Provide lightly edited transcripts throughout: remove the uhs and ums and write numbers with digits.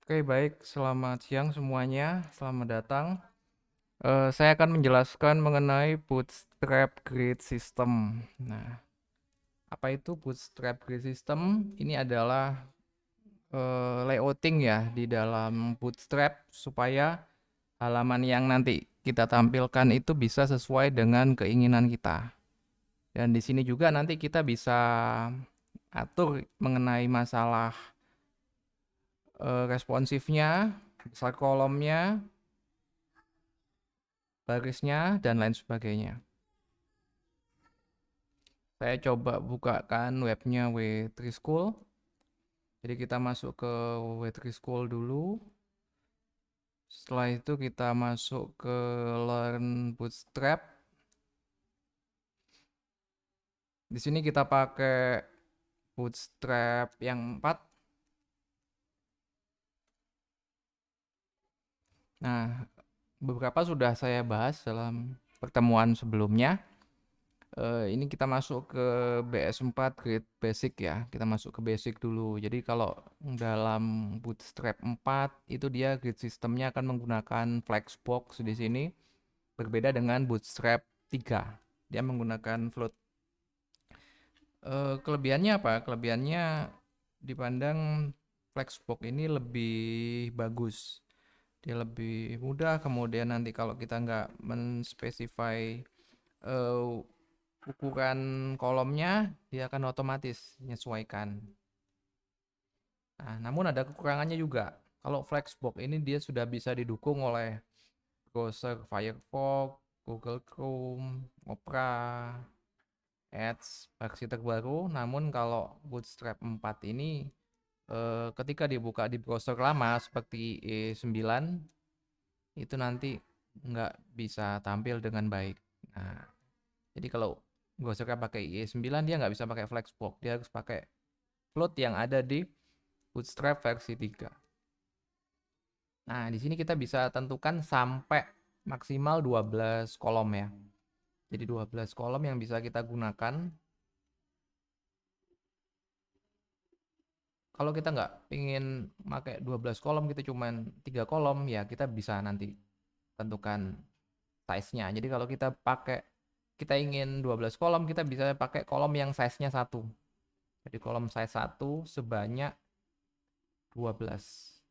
Oke, baik. Selamat siang semuanya. Selamat datang. Saya akan menjelaskan mengenai Bootstrap Grid System. Nah, apa itu Bootstrap Grid System? Ini adalah layouting ya di dalam Bootstrap supaya halaman yang nanti kita tampilkan itu bisa sesuai dengan keinginan kita. Dan di sini juga nanti kita bisa atur mengenai masalah responsifnya, besar kolomnya, barisnya, dan lain sebagainya. Saya coba bukakan webnya W3 School. Jadi kita masuk ke W3 School dulu. Setelah itu kita masuk ke Learn Bootstrap. Di sini kita pakai Bootstrap yang 4. Nah, beberapa sudah saya bahas dalam pertemuan sebelumnya. Ini kita masuk ke BS4 Grade Basic ya. Kita masuk ke basic dulu. Jadi kalau dalam Bootstrap 4 itu dia grid sistemnya akan menggunakan Flexbox di sini. Berbeda dengan Bootstrap 3. Dia menggunakan float. Kelebihannya apa? Kelebihannya dipandang Flexbox ini lebih bagus. Dia lebih mudah. Kemudian nanti kalau kita nggak menspesify ukuran kolomnya, dia akan otomatis menyesuaikan. Nah, namun ada kekurangannya juga. Kalau Flexbox ini dia sudah bisa didukung oleh browser Firefox, Google Chrome, Opera, Edge, versi terbaru. Namun kalau Bootstrap 4 ini ketika dibuka di browser lama seperti E9 itu nanti nggak bisa tampil dengan baik. Nah, jadi kalau browsernya pakai IE9 dia nggak bisa pakai Flexbox, dia harus pakai float yang ada di Bootstrap versi 3. Nah, di sini kita bisa tentukan sampai maksimal 12 kolom ya. Jadi 12 kolom yang bisa kita gunakan. Kalau kita nggak ingin pakai 12 kolom, kita cuman 3 kolom, ya kita bisa nanti tentukan size-nya. Jadi kalau kita ingin 12 kolom, kita bisa pakai kolom yang size-nya 1. Jadi kolom size 1 sebanyak 12.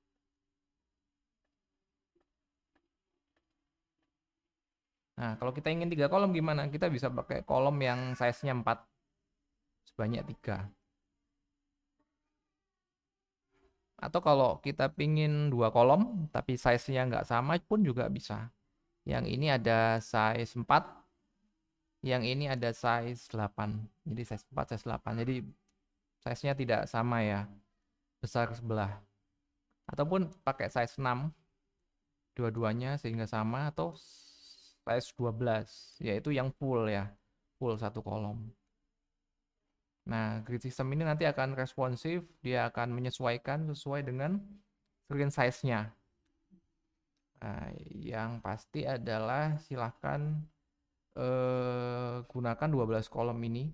Nah, kalau kita ingin 3 kolom gimana? Kita bisa pakai kolom yang size-nya 4 sebanyak 3. Atau kalau kita pingin 2 kolom tapi size-nya nggak sama pun juga bisa. Yang ini ada size 4, yang ini ada size 8. Jadi size 4, size 8. Jadi size-nya tidak sama ya, besar sebelah. Ataupun pakai size 6 dua-duanya sehingga sama, atau size 12 yaitu yang full ya, full satu kolom. Nah, grid system ini nanti akan responsif, dia akan menyesuaikan sesuai dengan screen size-nya. Nah, yang pasti adalah silahkan gunakan 12 kolom ini.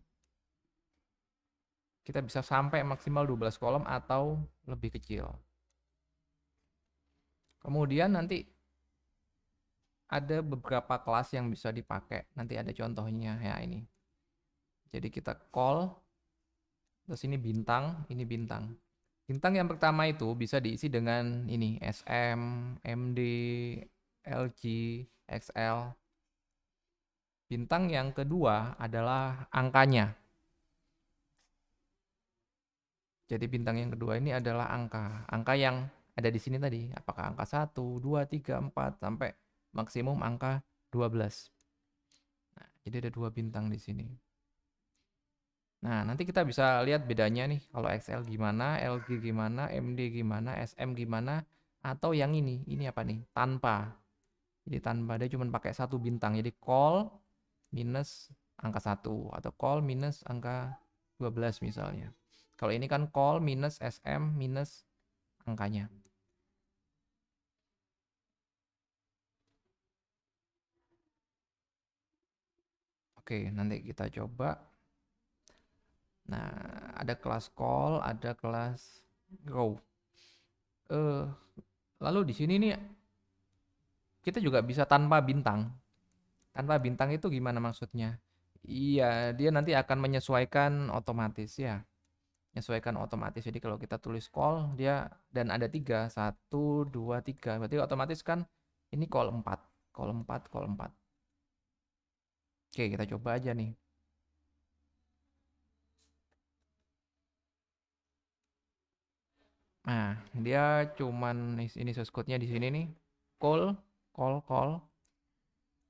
Kita bisa sampai maksimal 12 kolom atau lebih kecil. Kemudian nanti ada beberapa kelas yang bisa dipakai. Nanti ada contohnya ya ini. Jadi kita call, terus ini bintang, ini bintang. Bintang yang pertama itu bisa diisi dengan ini SM, MD, LG, XL. Bintang yang kedua adalah angkanya. Jadi bintang yang kedua ini adalah angka. Angka yang ada di sini tadi. Apakah angka 1, 2, 3, 4, sampai maksimum angka 12. Nah, jadi ada dua bintang di sini. Nah, nanti kita bisa lihat bedanya nih. Kalau XL gimana, LG gimana, MD gimana, SM gimana. Atau yang ini apa nih? Tanpa. Jadi tanpa, dia cuma pakai satu bintang. Jadi call minus angka 1 atau call minus angka 12 misalnya. Kalau ini kan call minus SM minus angkanya. Oke, nanti kita coba. Nah, ada kelas call, ada kelas row. Eh, lalu di sini nih kita juga bisa tanpa bintang. Tanpa bintang itu gimana maksudnya? Iya, dia nanti akan menyesuaikan otomatis ya. Menyesuaikan otomatis. Jadi kalau kita tulis call dia dan ada tiga, satu, dua, tiga. Berarti otomatis kan ini call 4, call 4, call 4. Oke, kita coba aja nih. Nah, dia cuman ini source code-nya di sini nih. Call, call.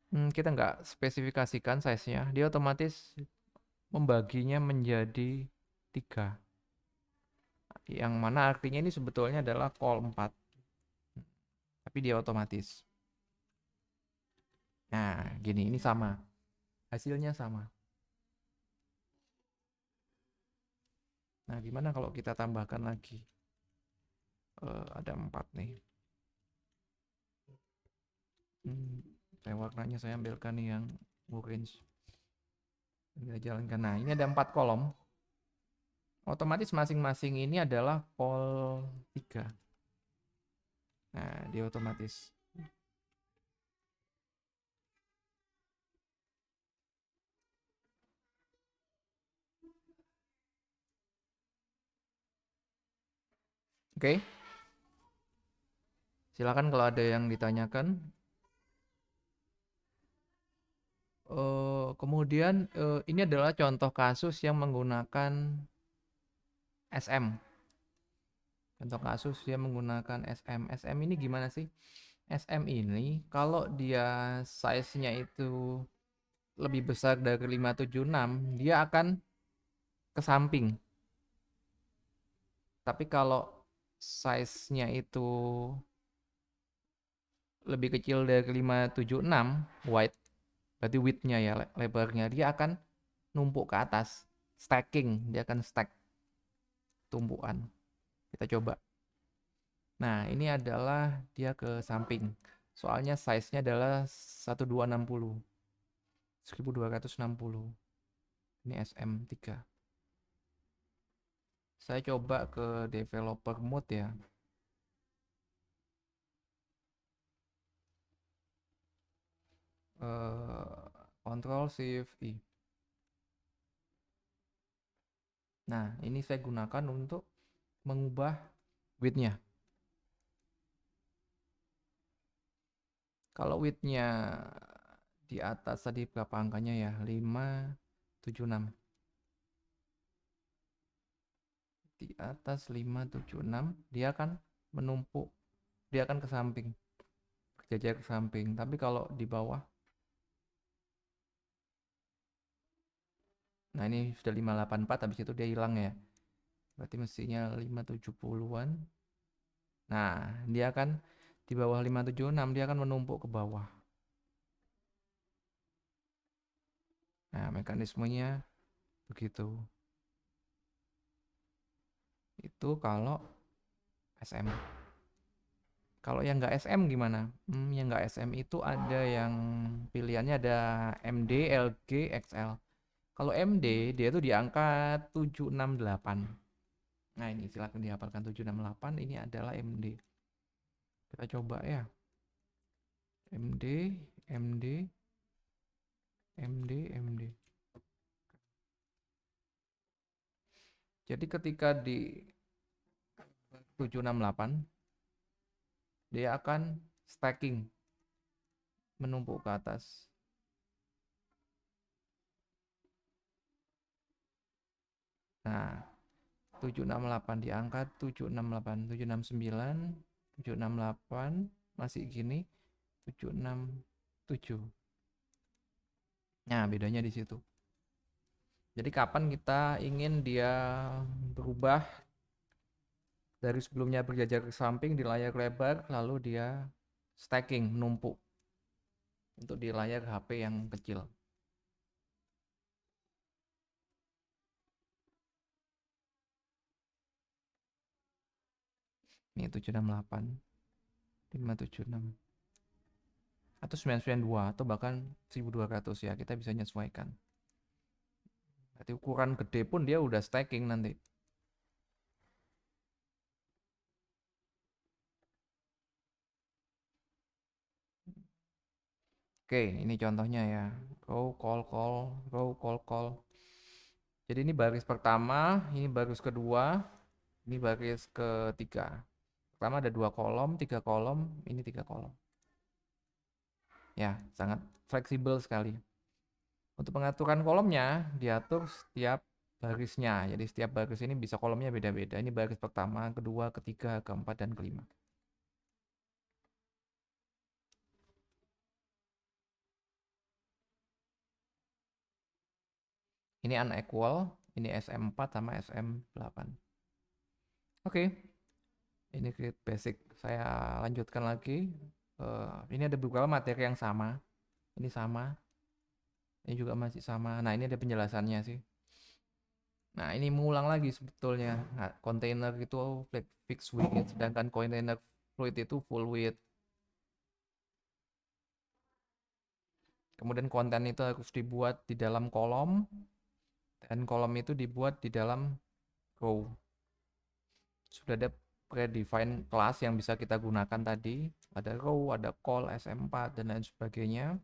Kita nggak spesifikasikan size-nya. Dia otomatis membaginya menjadi tiga. Yang mana artinya ini sebetulnya adalah call 4. Tapi dia otomatis. Nah, gini, ini sama. Hasilnya sama. Nah, gimana kalau kita tambahkan lagi? Ada 4 nih. Warnanya saya ambilkan nih yang orange. Kita jalankan. Nah, ini ada 4 kolom. Otomatis masing-masing ini adalah call 3. Nah, dia otomatis. Oke. Silakan kalau ada yang ditanyakan. Kemudian ini adalah contoh kasus yang menggunakan SM. Contoh kasus dia menggunakan SM. SM ini gimana sih? SM ini kalau dia size-nya itu lebih besar dari 576, dia akan ke samping. Tapi kalau size-nya itu lebih kecil dari 576 wide, berarti width-nya ya, lebarnya, dia akan numpuk ke atas. Stacking, dia akan stack tumpukan. Kita coba. Nah, ini adalah dia ke samping. Soalnya size-nya adalah 1260. 1260. Ini SM3. Saya coba ke developer mode ya. Control Shift I. Nah, ini saya gunakan untuk mengubah width-nya. Kalau width-nya di atas tadi berapa angkanya ya? 576. Di atas 576 dia akan menumpuk, dia akan ke samping, berjajar ke samping. Tapi kalau di bawah, nah ini sudah 584, habis itu dia hilang ya. Berarti mestinya 570-an. Nah, dia akan di bawah 576 dia akan menumpuk ke bawah. Nah, mekanismenya begitu. Itu kalau SM. Kalau yang nggak SM gimana? Yang nggak SM itu ada yang pilihannya ada MD, LG, XL. Kalau MD dia tuh di angka 768. Nah ini silakan dihafalkan 768. Ini adalah MD. Kita coba ya. MD, MD, MD, MD. Jadi ketika di 768 dia akan stacking, menumpuk ke atas. Nah, 768 diangkat 768, 769, 768 masih gini, 767. Nah, bedanya di situ. Jadi kapan kita ingin dia berubah dari sebelumnya berjajar ke samping di layar lebar, lalu dia stacking, numpuk untuk di layar HP yang kecil. Ini 768, 576, atau 992, atau bahkan 1200 ya, kita bisa menyesuaikan. Berarti ukuran gede pun dia udah stacking nanti. Oke, ini contohnya ya. Row, call, call, row, call, call. Jadi ini baris pertama, ini baris kedua, ini baris ketiga. Pertama ada 2 kolom, 3 kolom, ini 3 kolom. Ya, sangat fleksibel sekali. Untuk pengaturan kolomnya, diatur setiap barisnya. Jadi setiap baris ini bisa kolomnya beda-beda. Ini baris pertama, kedua, ketiga, keempat, dan kelima. Ini unequal, ini SM4 sama SM8. Oke, ini create basic. Saya lanjutkan lagi. Ini ada beberapa materi yang sama. Ini sama, ini juga masih sama. Nah, ini ada penjelasannya sih. Nah, ini mengulang lagi sebetulnya. Nah, container itu fixed width, sedangkan container fluid itu full width. Kemudian konten itu harus dibuat di dalam kolom, dan kolom itu dibuat di dalam row. Sudah ada predefined class yang bisa kita gunakan tadi. Ada row, ada call, SM4, dan lain sebagainya.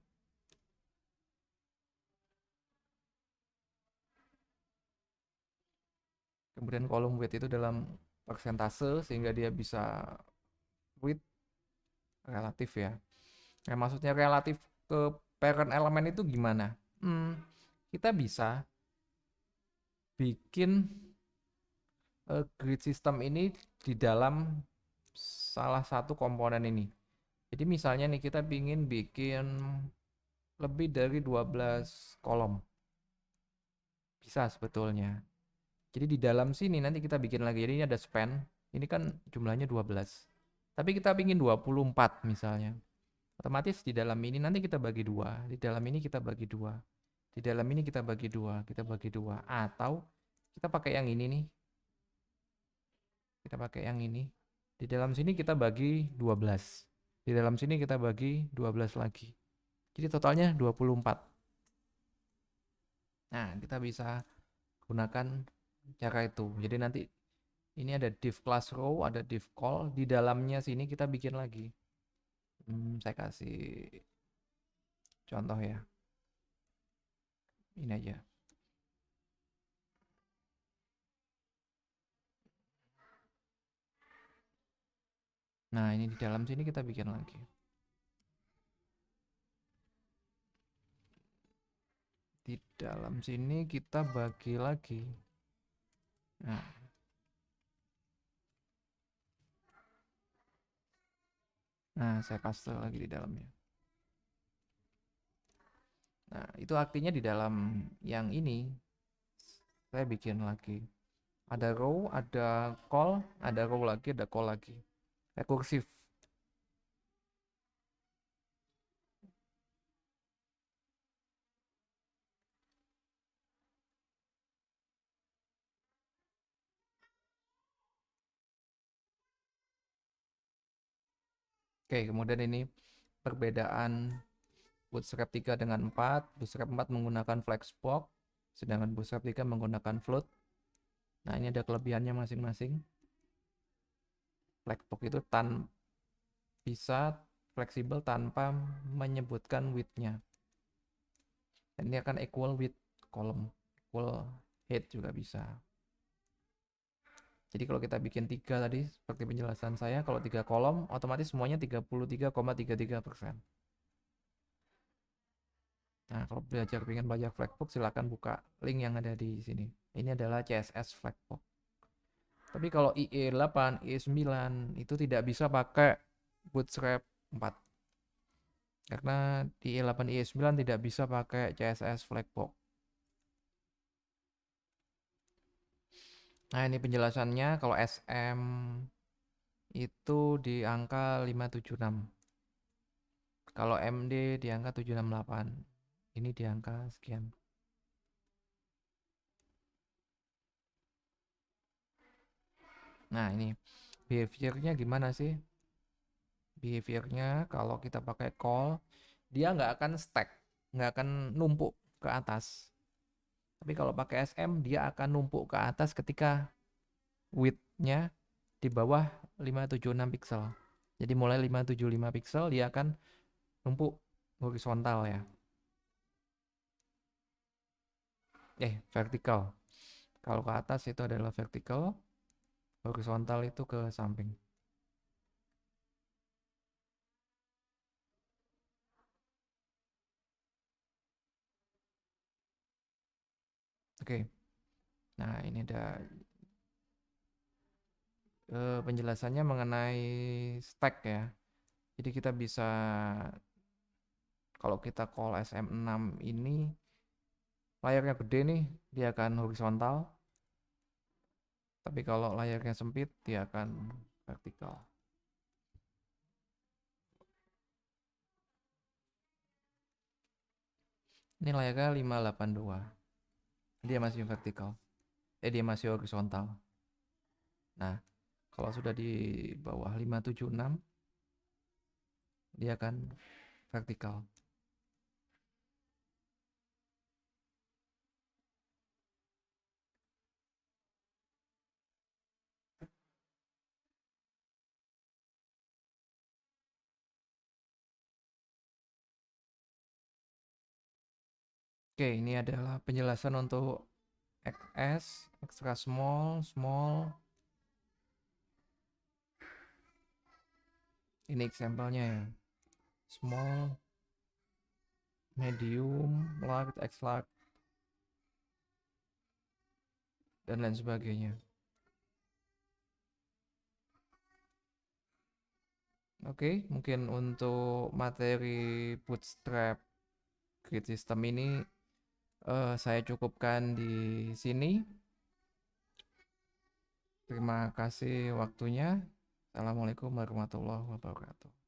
Kemudian kolom width itu dalam persentase sehingga dia bisa width relatif ya. Nah, maksudnya relatif ke parent elemen itu gimana? Kita bisa bikin grid system ini di dalam salah satu komponen ini. Jadi misalnya nih kita ingin bikin lebih dari 12 kolom. Bisa sebetulnya. Jadi di dalam sini nanti kita bikin lagi. Jadi ini ada span. Ini kan jumlahnya 12. Tapi kita ingin 24 misalnya. Otomatis di dalam ini nanti kita bagi dua. Di dalam ini kita bagi dua. Di dalam ini kita bagi dua. Kita bagi dua. Atau kita pakai yang ini nih. Kita pakai yang ini. Di dalam sini kita bagi 12. Di dalam sini kita bagi 12 lagi. Jadi totalnya 24. Nah, kita bisa gunakan cara itu. Jadi nanti ini ada div class row, ada div call. Di dalamnya sini kita bikin lagi. Saya kasih contoh ya. Ini aja. Nah, ini di dalam sini kita bikin lagi. Di dalam sini kita bagi lagi. Nah, saya paste lagi di dalamnya. Nah, itu artinya di dalam yang ini saya bikin lagi. Ada row, ada call, ada row lagi, ada call lagi. Rekursif. Oke, kemudian ini perbedaan Bootstrap 3 dengan 4. Bootstrap 4 menggunakan flexbox, sedangkan Bootstrap 3 menggunakan float. Nah, ini ada kelebihannya masing-masing. Flexbox itu bisa fleksibel tanpa menyebutkan width-nya. Dan ini akan equal width column, equal height juga bisa. Jadi kalau kita bikin 3 tadi, seperti penjelasan saya, kalau 3 kolom, otomatis semuanya 33,33%. Nah, kalau ingin belajar Flexbox, silakan buka link yang ada di sini. Ini adalah CSS Flexbox. Tapi kalau IE8, IE9 itu tidak bisa pakai Bootstrap 4. Karena di IE8, IE9 tidak bisa pakai CSS Flexbox. Nah, ini penjelasannya. Kalau SM itu di angka 576. Kalau MD di angka 768. Ini di angka sekian. Nah, ini behaviornya gimana sih? Behaviornya kalau kita pakai call, dia nggak akan stack, nggak akan numpuk ke atas. Tapi kalau pakai SM, dia akan numpuk ke atas ketika width-nya di bawah 576 pixel. Jadi mulai 575 pixel dia akan numpuk horizontal ya. Vertikal. Kalau ke atas itu adalah vertikal, horizontal itu ke samping. Oke. Nah, ini ada penjelasannya mengenai stack ya. Jadi kita bisa kalau kita call SM6 ini layarnya gede nih, dia akan horizontal. Tapi kalau layarnya sempit, dia akan vertikal. Ini layarnya 582. Dia masih vertikal. Dia masih horizontal. Nah, kalau sudah di bawah 576, dia akan vertikal. Oke, ini adalah penjelasan untuk XS, extra small, small. Ini example-nya ya. Small, medium, large, X large, dan lain sebagainya. Oke, mungkin untuk materi bootstrap grid system ini saya cukupkan di sini. Terima kasih waktunya. Assalamualaikum warahmatullahi wabarakatuh.